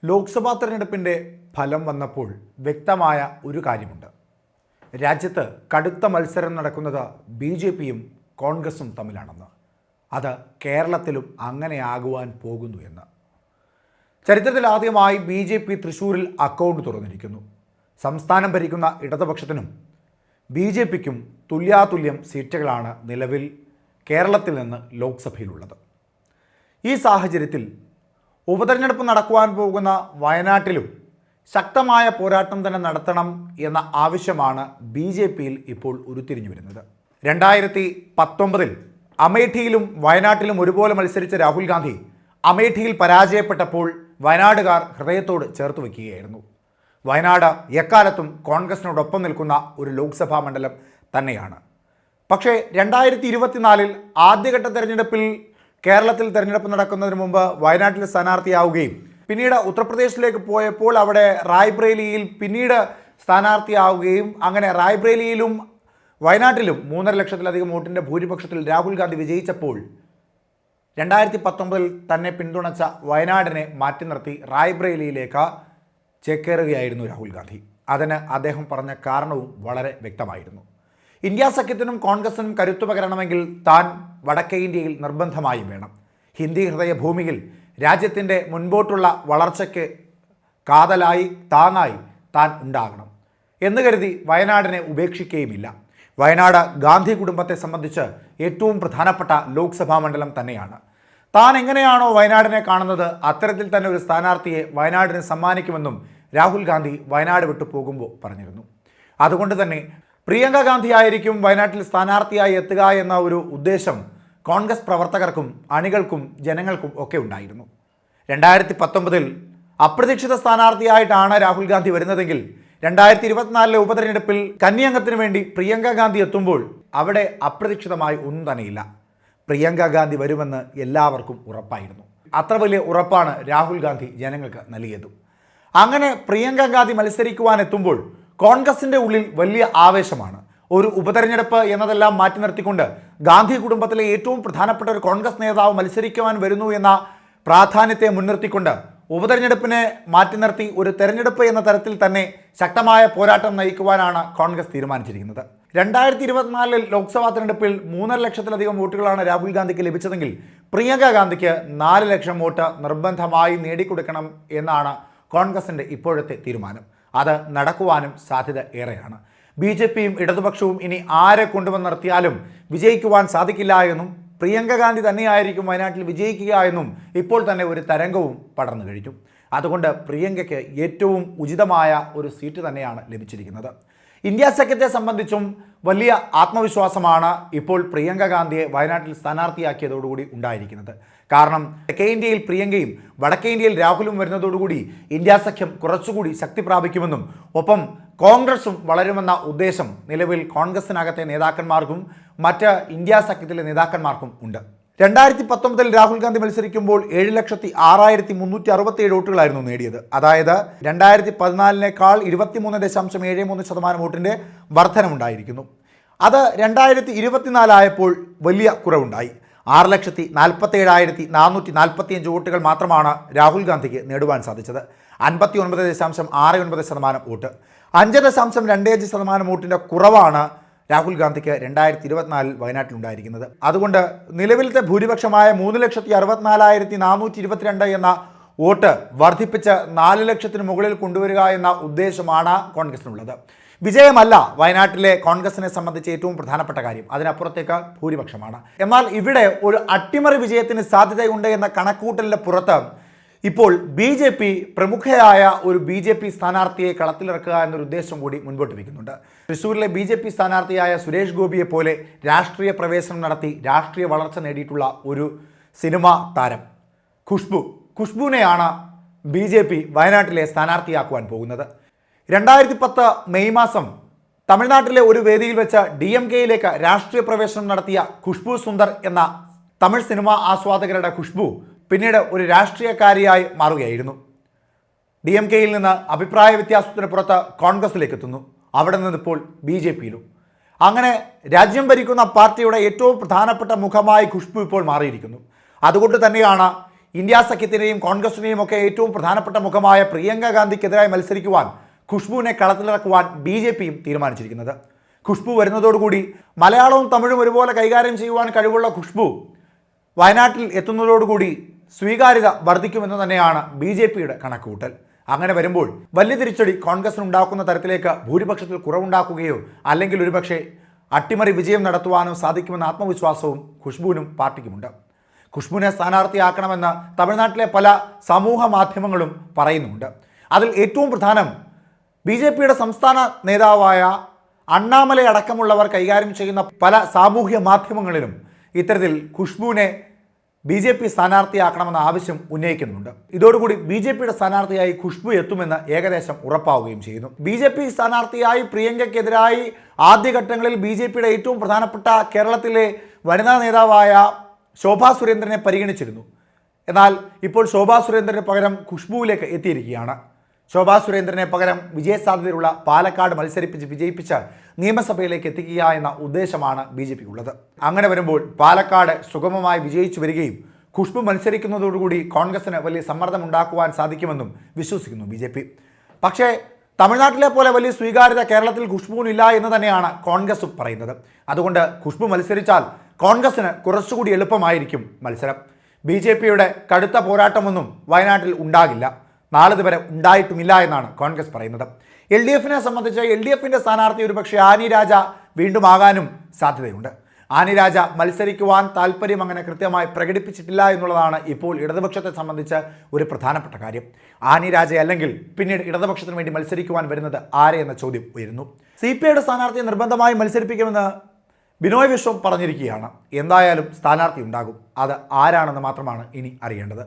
ലോക്സഭാ തെരഞ്ഞെടുപ്പിൻ്റെ ഫലം വന്നപ്പോൾ വ്യക്തമായ ഒരു കാര്യമുണ്ട്. രാജ്യത്ത് കടുത്ത മത്സരം നടക്കുന്നത് ബി.ജെ.പിയും കോൺഗ്രസും തമ്മിലാണെന്ന്. അത് കേരളത്തിലും അങ്ങനെയാകുവാൻ പോകുന്നു എന്ന്. ചരിത്രത്തിൽ ആദ്യമായി ബി.ജെ.പി തൃശ്ശൂരിൽ അക്കൗണ്ട് തുറന്നിരിക്കുന്നു. സംസ്ഥാനം ഭരിക്കുന്ന ഇടതുപക്ഷത്തിനും ബി.ജെ.പിക്കും തുല്യാതുല്യം സീറ്റുകളാണ് നിലവിൽ കേരളത്തിൽ നിന്ന് ലോക്സഭയിലുള്ളത്. ഈ സാഹചര്യത്തിൽ ഉപതെരഞ്ഞെടുപ്പ് നടക്കുവാൻ പോകുന്ന വയനാട്ടിലും ശക്തമായ പോരാട്ടം തന്നെ നടത്തണം എന്ന ആവശ്യമാണ് ബി.ജെ.പിയിൽ ഇപ്പോൾ ഉരുത്തിരിഞ്ഞു വരുന്നത്. 2019 അമേഠിയിലും വയനാട്ടിലും ഒരുപോലെ മത്സരിച്ച രാഹുൽ ഗാന്ധി അമേഠിയിൽ പരാജയപ്പെട്ടപ്പോൾ വയനാടുകാർ ഹൃദയത്തോട് ചേർത്ത് വയ്ക്കുകയായിരുന്നു. വയനാട് എക്കാലത്തും കോൺഗ്രസിനോടൊപ്പം നിൽക്കുന്ന ഒരു ലോക്സഭാ മണ്ഡലം തന്നെയാണ്. പക്ഷേ 2024 ആദ്യഘട്ട തെരഞ്ഞെടുപ്പിൽ കേരളത്തിൽ തെരഞ്ഞെടുപ്പ് നടക്കുന്നതിന് മുമ്പ് വയനാട്ടിൽ സ്ഥാനാർത്ഥിയാവുകയും പിന്നീട് ഉത്തർപ്രദേശിലേക്ക് പോയപ്പോൾ അവിടെ റായ്ബ്രേലിയിൽ പിന്നീട് സ്ഥാനാർത്ഥിയാവുകയും അങ്ങനെ റായ്ബ്രേലിയിലും വയനാട്ടിലും 3.5 ലക്ഷത്തിലധികം വോട്ടിൻ്റെ ഭൂരിപക്ഷത്തിൽ രാഹുൽ ഗാന്ധി വിജയിച്ചപ്പോൾ 2019 തന്നെ പിന്തുണച്ച വയനാടിനെ മാറ്റി നിർത്തി റായ്ബ്രേലിയിലേക്ക് ചേക്കേറുകയായിരുന്നു രാഹുൽ ഗാന്ധി. അതിന് അദ്ദേഹം പറഞ്ഞ കാരണവും വളരെ വ്യക്തമായിരുന്നു. ഇന്ത്യ സഖ്യത്തിനും കോൺഗ്രസിനും കരുത്തു പകരണമെങ്കിൽ താൻ വടക്കേ ഇന്ത്യയിൽ നിർബന്ധമായും വേണം. ഹിന്ദി ഹൃദയ ഭൂമിയിൽ രാജ്യത്തിൻ്റെ മുൻപോട്ടുള്ള വളർച്ചയ്ക്ക് കാതലായി താങ്ങായി താൻ ഉണ്ടാകണം എന്ന് കരുതി വയനാടിനെ ഉപേക്ഷിക്കുകയുമില്ല. വയനാട് ഗാന്ധി കുടുംബത്തെ സംബന്ധിച്ച് ഏറ്റവും പ്രധാനപ്പെട്ട ലോക്സഭാ മണ്ഡലം തന്നെയാണ്. താൻ എങ്ങനെയാണോ വയനാടിനെ കാണുന്നത് അത്തരത്തിൽ തന്നെ ഒരു സ്ഥാനാർത്ഥിയെ വയനാടിന് സമ്മാനിക്കുമെന്നും രാഹുൽ ഗാന്ധി വയനാട് വിട്ടു പോകുമ്പോൾ പറഞ്ഞിരുന്നു. അതുകൊണ്ട് തന്നെ പ്രിയങ്ക ഗാന്ധി ആയിരിക്കും വയനാട്ടിൽ സ്ഥാനാർത്ഥിയായി എത്തുക എന്ന ഒരു ഉദ്ദേശം കോൺഗ്രസ് പ്രവർത്തകർക്കും അണികൾക്കും ജനങ്ങൾക്കും ഒക്കെ ഉണ്ടായിരുന്നു. 2019 അപ്രതീക്ഷിത സ്ഥാനാർത്ഥിയായിട്ടാണ് രാഹുൽ ഗാന്ധി വരുന്നതെങ്കിൽ 2024 ഉപതെരഞ്ഞെടുപ്പിൽ കന്യാംഗത്തിന് വേണ്ടി പ്രിയങ്ക ഗാന്ധി എത്തുമ്പോൾ അവിടെ അപ്രതീക്ഷിതമായി ഒന്നും തന്നെയില്ല. പ്രിയങ്ക ഗാന്ധി വരുമെന്ന് എല്ലാവർക്കും ഉറപ്പായിരുന്നു. അത്ര വലിയ ഉറപ്പാണ് രാഹുൽ ഗാന്ധി ജനങ്ങൾക്ക് നൽകിയത്. അങ്ങനെ പ്രിയങ്ക ഗാന്ധി മത്സരിക്കുവാൻ എത്തുമ്പോൾ കോൺഗ്രസിൻ്റെ ഉള്ളിൽ വലിയ ആവേശമാണ്. ഒരു ഉപതെരഞ്ഞെടുപ്പ് എന്നതെല്ലാം മാറ്റി നിർത്തിക്കൊണ്ട് ഗാന്ധി കുടുംബത്തിലെ ഏറ്റവും പ്രധാനപ്പെട്ട ഒരു കോൺഗ്രസ് നേതാവ് മത്സരിക്കുവാൻ വരുന്നു എന്ന പ്രാധാന്യത്തെ മുൻനിർത്തിക്കൊണ്ട് ഉപതെരഞ്ഞെടുപ്പിനെ മാറ്റി നിർത്തി ഒരു തെരഞ്ഞെടുപ്പ് എന്ന തരത്തിൽ തന്നെ ശക്തമായ പോരാട്ടം നയിക്കുവാനാണ് കോൺഗ്രസ് തീരുമാനിച്ചിരിക്കുന്നത്. 2024 ലോക്സഭാ തെരഞ്ഞെടുപ്പിൽ 3.5 ലക്ഷത്തിലധികം വോട്ടുകളാണ് രാഹുൽ ഗാന്ധിക്ക് ലഭിച്ചതെങ്കിൽ പ്രിയങ്ക ഗാന്ധിക്ക് 4 ലക്ഷം വോട്ട് നിർബന്ധമായി നേടിക്കൊടുക്കണം എന്നാണ് കോൺഗ്രസിൻ്റെ ഇപ്പോഴത്തെ തീരുമാനം. അത് നടക്കുവാനും സാധ്യത ഏറെയാണ്. ബി.ജെ.പിയും ഇടതുപക്ഷവും ഇനി ആരെ കൊണ്ടുവന്ന് നിർത്തിയാലും വിജയിക്കുവാൻ സാധിക്കില്ല എന്നും പ്രിയങ്ക ഗാന്ധി തന്നെയായിരിക്കും വയനാട്ടിൽ വിജയിക്കുക എന്നും ഇപ്പോൾ തന്നെ ഒരു തരംഗവും പടർന്നു കഴിഞ്ഞു. അതുകൊണ്ട് പ്രിയങ്കയ്ക്ക് ഏറ്റവും ഉചിതമായ ഒരു സീറ്റ് തന്നെയാണ് ലഭിച്ചിരിക്കുന്നത്. ഇന്ത്യ സഖ്യത്തെ സംബന്ധിച്ചും വലിയ ആത്മവിശ്വാസമാണ് ഇപ്പോൾ പ്രിയങ്ക ഗാന്ധിയെ വയനാട്ടിൽ സ്ഥാനാർത്ഥിയാക്കിയതോടുകൂടി ഉണ്ടായിരിക്കുന്നത്. കാരണം തെക്കേ ഇന്ത്യയിൽ പ്രിയങ്കയും വടക്കേ ഇന്ത്യയിൽ രാഹുലും വരുന്നതോടുകൂടി ഇന്ത്യ സഖ്യം കുറച്ചുകൂടി ശക്തി പ്രാപിക്കുമെന്നും ഒപ്പം കോൺഗ്രസും വളരുമെന്ന ഉദ്ദേശം നിലവിൽ കോൺഗ്രസിനകത്തെ നേതാക്കന്മാർക്കും മറ്റ് ഇന്ത്യ സഖ്യത്തിലെ നേതാക്കന്മാർക്കും ഉണ്ട്. 2019 രാഹുൽ ഗാന്ധി മത്സരിക്കുമ്പോൾ 7,06,367 വോട്ടുകളായിരുന്നു നേടിയത്. അതായത് 2014 23.73% വോട്ടിൻ്റെ വർധനമുണ്ടായിരിക്കുന്നു. അത് 2024 ആയപ്പോൾ വലിയ കുറവുണ്ടായി. 6,47,445 വോട്ടുകൾ മാത്രമാണ് രാഹുൽ ഗാന്ധിക്ക് നേടുവാൻ സാധിച്ചത്. 59.69% വോട്ട്, 5.25% വോട്ടിൻ്റെ കുറവാണ് രാഹുൽ ഗാന്ധിക്ക് 2024 വയനാട്ടിലുണ്ടായിരിക്കുന്നത്. അതുകൊണ്ട് നിലവിലത്തെ ഭൂരിപക്ഷമായ 3,64,422 എന്ന വോട്ട് വർദ്ധിപ്പിച്ച് 4 ലക്ഷത്തിന് മുകളിൽ കൊണ്ടുവരിക എന്ന ഉദ്ദേശമാണ് കോൺഗ്രസിനുള്ളത്. വിജയമല്ല വയനാട്ടിലെ കോൺഗ്രസിനെ സംബന്ധിച്ച് ഏറ്റവും പ്രധാനപ്പെട്ട കാര്യം, അതിനപ്പുറത്തേക്ക് ഭൂരിപക്ഷമാണ്. എന്നാൽ ഇവിടെ ഒരു അട്ടിമറി വിജയത്തിന് സാധ്യതയുണ്ട് എന്ന കണക്കൂട്ടലിൻ്റെ പുറത്ത് ഇപ്പോൾ ബി.ജെ.പി പ്രമുഖയായ ഒരു ബി.ജെ.പി സ്ഥാനാർത്ഥിയെ കളത്തിലിറക്കുക എന്നൊരു ഉദ്ദേശം കൂടി മുൻപോട്ട് വയ്ക്കുന്നുണ്ട്. തൃശ്ശൂരിലെ ബി.ജെ.പി സ്ഥാനാർത്ഥിയായ സുരേഷ് ഗോപിയെ പോലെ രാഷ്ട്രീയ പ്രവേശനം നടത്തി രാഷ്ട്രീയ വളർച്ച നേടിയിട്ടുള്ള ഒരു സിനിമാ താരം ഖുഷ്ബുവിനെയാണ് ബി.ജെ.പി വയനാട്ടിലെ സ്ഥാനാർത്ഥിയാക്കുവാൻ പോകുന്നത്. 2010 മെയ് മാസം തമിഴ്നാട്ടിലെ ഒരു വേദിയിൽ വെച്ച് DMK-യിലേക്ക് രാഷ്ട്രീയ പ്രവേശനം നടത്തിയ ഖുഷ്ബു സുന്ദർ എന്ന തമിഴ് സിനിമാ ആസ്വാദകരുടെ ഖുഷ്ബു പിന്നീട് ഒരു രാഷ്ട്രീയക്കാരിയായി മാറുകയായിരുന്നു. DMK-യിൽ നിന്ന് അഭിപ്രായ വ്യത്യാസത്തിന് പുറത്ത് കോൺഗ്രസിലേക്ക് എത്തുന്നു. അവിടെ നിന്നിപ്പോൾ ബി.ജെ.പിയിലും. അങ്ങനെ രാജ്യം ഭരിക്കുന്ന പാർട്ടിയുടെ ഏറ്റവും പ്രധാനപ്പെട്ട മുഖമായി ഖുഷ്ബു ഇപ്പോൾ മാറിയിരിക്കുന്നു. അതുകൊണ്ട് തന്നെയാണ് ഇന്ത്യ സഖ്യത്തിനെയും കോൺഗ്രസിനെയും ഒക്കെ ഏറ്റവും പ്രധാനപ്പെട്ട മുഖമായ പ്രിയങ്ക ഗാന്ധിക്കെതിരായി മത്സരിക്കുവാൻ ഖുഷ്ബുവിനെ കളത്തിലിറക്കുവാൻ BJPയും തീരുമാനിച്ചിരിക്കുന്നത്. ഖുഷ്ബു വരുന്നതോടുകൂടി മലയാളവും തമിഴും ഒരുപോലെ കൈകാര്യം ചെയ്യുവാൻ കഴിവുള്ള ഖുഷ്ബു വയനാട്ടിൽ എത്തുന്നതോടുകൂടി സ്വീകാര്യത വർദ്ധിക്കുമെന്ന് തന്നെയാണ് BJPയുടെ കണക്കുകൂട്ടൽ. അങ്ങനെ വരുമ്പോൾ വലിയ തിരിച്ചടി കോൺഗ്രസിനുണ്ടാക്കുന്ന തരത്തിലേക്ക് ഭൂരിപക്ഷത്തിൽ കുറവുണ്ടാക്കുകയോ അല്ലെങ്കിൽ ഒരുപക്ഷെ അട്ടിമറി വിജയം നടത്തുവാനോ സാധിക്കുമെന്ന ആത്മവിശ്വാസവും ഖുഷ്ബുവിനും പാർട്ടിക്കുമുണ്ട്. ഖുഷ്ബുവിനെ സ്ഥാനാർത്ഥിയാക്കണമെന്ന് തമിഴ്നാട്ടിലെ പല സമൂഹ മാധ്യമങ്ങളും പറയുന്നുണ്ട്. അതിൽ ഏറ്റവും പ്രധാനം BJPയുടെ സംസ്ഥാന നേതാവായ അണ്ണാമലൈ അടക്കമുള്ളവർ കൈകാര്യം ചെയ്യുന്ന പല സാമൂഹ്യ മാധ്യമങ്ങളിലും ഇത്തരത്തിൽ ഖുഷ്ബുവിനെ BJP സ്ഥാനാർത്ഥിയാക്കണമെന്ന ആവശ്യം ഉന്നയിക്കുന്നുണ്ട്. ഇതോടുകൂടി BJPയുടെ സ്ഥാനാർത്ഥിയായി ഖുഷ്ബു എത്തുമെന്ന് ഏകദേശം ഉറപ്പാവുകയും ചെയ്യുന്നു. BJP സ്ഥാനാർത്ഥിയായി പ്രിയങ്കയ്ക്കെതിരായി ആദ്യഘട്ടങ്ങളിൽ BJPയുടെ ഏറ്റവും പ്രധാനപ്പെട്ട കേരളത്തിലെ വനിതാ നേതാവായ ശോഭാ സുരേന്ദ്രനെ പരിഗണിച്ചിരുന്നു. എന്നാൽ ഇപ്പോൾ ശോഭാ സുരേന്ദ്രന് പകരം ഖുഷ്ബുവിലേക്ക് എത്തിയിരിക്കുകയാണ്. ശോഭാ സുരേന്ദ്രനെ പകരം വിജയസാധ്യതയുള്ള പാലക്കാട് വിജയിപ്പിച്ച് നിയമസഭയിലേക്ക് എത്തിക്കുക എന്ന ഉദ്ദേശമാണ് BJPക്കുള്ളത്. അങ്ങനെ വരുമ്പോൾ പാലക്കാട് സുഗമമായി വിജയിച്ചു വരികയും ഖുഷ്ബു മത്സരിക്കുന്നതോടുകൂടി കോൺഗ്രസിന് വലിയ സമ്മർദ്ദമുണ്ടാക്കുവാൻ സാധിക്കുമെന്നും വിശ്വസിക്കുന്നു BJP. പക്ഷേ തമിഴ്നാട്ടിലെ പോലെ വലിയ സ്വീകാര്യത കേരളത്തിൽ ഖുഷ്ബുവിനില്ല എന്ന് തന്നെയാണ് കോൺഗ്രസും പറയുന്നത്. അതുകൊണ്ട് ഖുഷ്ബു മത്സരിച്ചാൽ കോൺഗ്രസിന് കുറച്ചുകൂടി എളുപ്പമായിരിക്കും മത്സരം. BJPയുടെ കടുത്ത പോരാട്ടമൊന്നും വയനാട്ടിൽ ഉണ്ടാകില്ല, നാളിതുവരെ ഉണ്ടായിട്ടുമില്ല എന്നാണ് കോൺഗ്രസ് പറയുന്നത്. LDFനെ സംബന്ധിച്ച് LDFിൻ്റെ സ്ഥാനാർത്ഥി ഒരുപക്ഷെ ആനി രാജ വീണ്ടും ആകാനും സാധ്യതയുണ്ട്. ആനി രാജ മത്സരിക്കുവാൻ താല്പര്യം അങ്ങനെ കൃത്യമായി പ്രകടിപ്പിച്ചിട്ടില്ല എന്നുള്ളതാണ് ഇപ്പോൾ ഇടതുപക്ഷത്തെ സംബന്ധിച്ച് ഒരു പ്രധാനപ്പെട്ട കാര്യം. ആനി രാജ അല്ലെങ്കിൽ പിന്നീട് ഇടതുപക്ഷത്തിന് വേണ്ടി മത്സരിക്കുവാൻ വരുന്നത് ആരെ എന്ന ചോദ്യം ഉയരുന്നു. CPIയുടെ സ്ഥാനാർത്ഥിയെ നിർബന്ധമായി മത്സരിപ്പിക്കുമെന്ന് ബിനോയ് വിശ്വം പറഞ്ഞിരിക്കുകയാണ്. എന്തായാലും സ്ഥാനാർത്ഥി ഉണ്ടാകും. അത് ആരാണെന്ന് മാത്രമാണ് ഇനി അറിയേണ്ടത്.